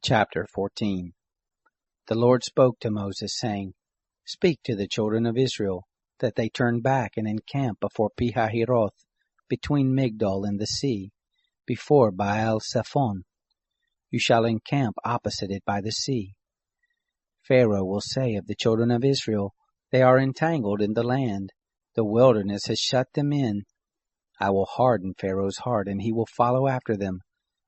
Chapter 14. The Lord spoke to Moses, saying, Speak to the children of Israel, that they turn back and encamp before Pihahiroth, between Migdol and the sea, before Baal-Zephon. You shall encamp opposite it by the sea. Pharaoh will say of the children of Israel, They are entangled in the land. The wilderness has shut them in. I will harden Pharaoh's heart, and he will follow after them.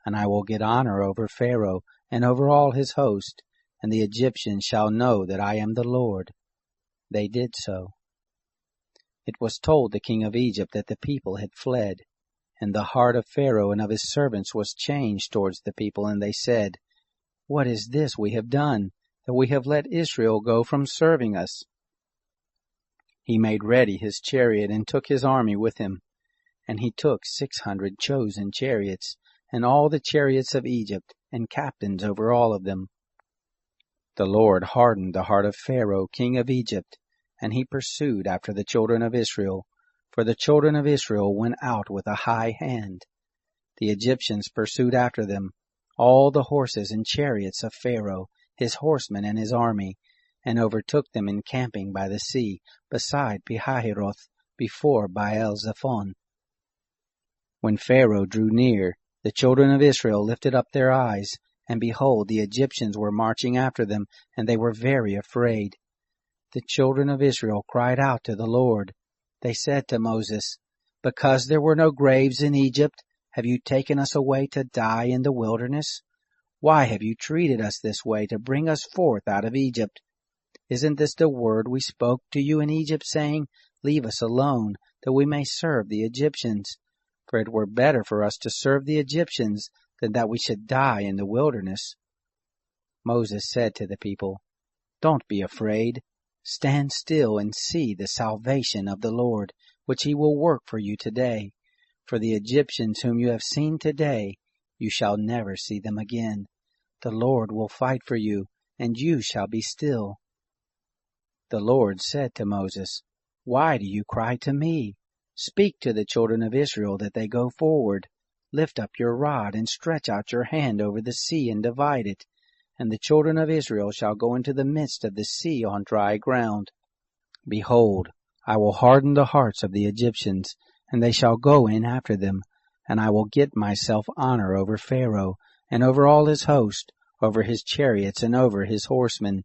And I will get honor over Pharaoh and over all his host, and the Egyptians shall know that I am the Lord. They did so. It was told the king of Egypt that the people had fled, and the heart of Pharaoh and of his servants was changed towards the people, and they said, What is this we have done, that we have let Israel go from serving us? He made ready his chariot and took his army with him, and he took 600 chosen chariots, and all the chariots of Egypt, and captains over all of them. The Lord hardened the heart of Pharaoh, king of Egypt, and he pursued after the children of Israel, for the children of Israel went out with a high hand. The Egyptians pursued after them, all the horses and chariots of Pharaoh, his horsemen and his army, and overtook them encamping by the sea, beside Pihahiroth, before Baal-Zephon. When Pharaoh drew near, the children of Israel lifted up their eyes, and behold, the Egyptians were marching after them, and they were very afraid. The children of Israel cried out to the Lord. They said to Moses, Because there were no graves in Egypt, have you taken us away to die in the wilderness? Why have you treated us this way to bring us forth out of Egypt? Isn't this the word we spoke to you in Egypt, saying, Leave us alone, that we may serve the Egyptians? For it were better for us to serve the Egyptians than that we should die in the wilderness. Moses said to the people, Don't be afraid. Stand still and see the salvation of the Lord, which he will work for you today. For the Egyptians whom you have seen today, you shall never see them again. The Lord will fight for you, and you shall be still. The Lord said to Moses, Why do you cry to me? Speak to the children of Israel that they go forward. Lift up your rod and stretch out your hand over the sea and divide it, and the children of Israel shall go into the midst of the sea on dry ground. Behold, I will harden the hearts of the Egyptians, and they shall go in after them, and I will get myself honor over Pharaoh, and over all his host, over his chariots and over his horsemen.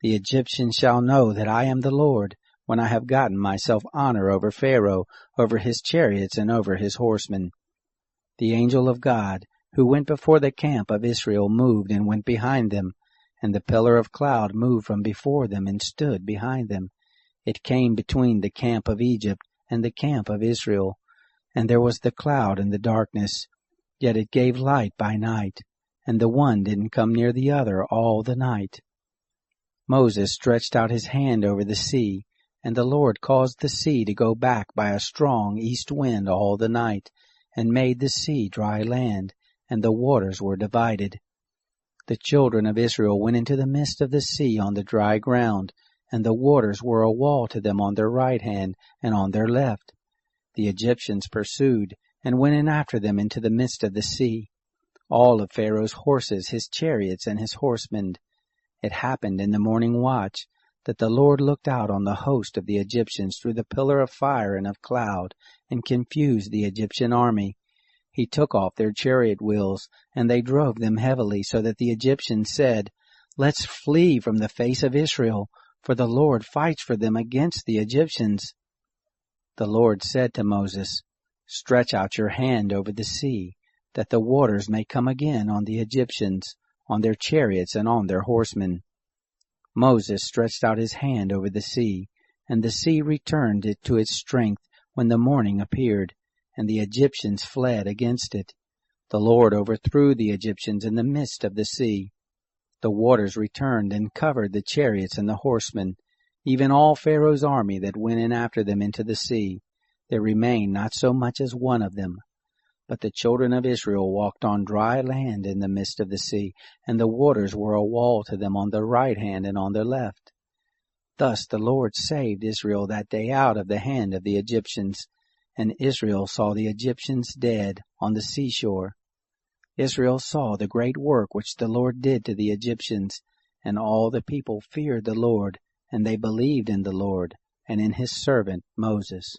The Egyptians shall know that I am the Lord, when I have gotten myself honor over Pharaoh, over his chariots and over his horsemen. The angel of God, who went before the camp of Israel, moved and went behind them, and the pillar of cloud moved from before them and stood behind them. It came between the camp of Egypt and the camp of Israel, and there was the cloud and the darkness, yet it gave light by night, and the one didn't come near the other all the night. Moses stretched out his hand over the sea, and the Lord caused the sea to go back by a strong east wind all the night, and made the sea dry land, and the waters were divided. The children of Israel went into the midst of the sea on the dry ground, and the waters were a wall to them on their right hand and on their left. The Egyptians pursued, and went in after them into the midst of the sea, all of Pharaoh's horses, his chariots, and his horsemen. It happened in the morning watch, that the Lord looked out on the host of the Egyptians through the pillar of fire and of cloud, and confused the Egyptian army. He took off their chariot wheels, and they drove them heavily, so that the Egyptians said, Let's flee from the face of Israel, for the Lord fights for them against the Egyptians. The Lord said to Moses, Stretch out your hand over the sea, that the waters may come again on the Egyptians, on their chariots and on their horsemen. Moses stretched out his hand over the sea, and the sea returned it to its strength when the morning appeared, and the Egyptians fled against it. The Lord overthrew the Egyptians in the midst of the sea. The waters returned and covered the chariots and the horsemen, even all Pharaoh's army that went in after them into the sea. There remained not so much as one of them. But the children of Israel walked on dry land in the midst of the sea, and the waters were a wall to them on their right hand and on their left. Thus the Lord saved Israel that day out of the hand of the Egyptians, and Israel saw the Egyptians dead on the seashore. Israel saw the great work which the Lord did to the Egyptians, and all the people feared the Lord, and they believed in the Lord and in his servant Moses.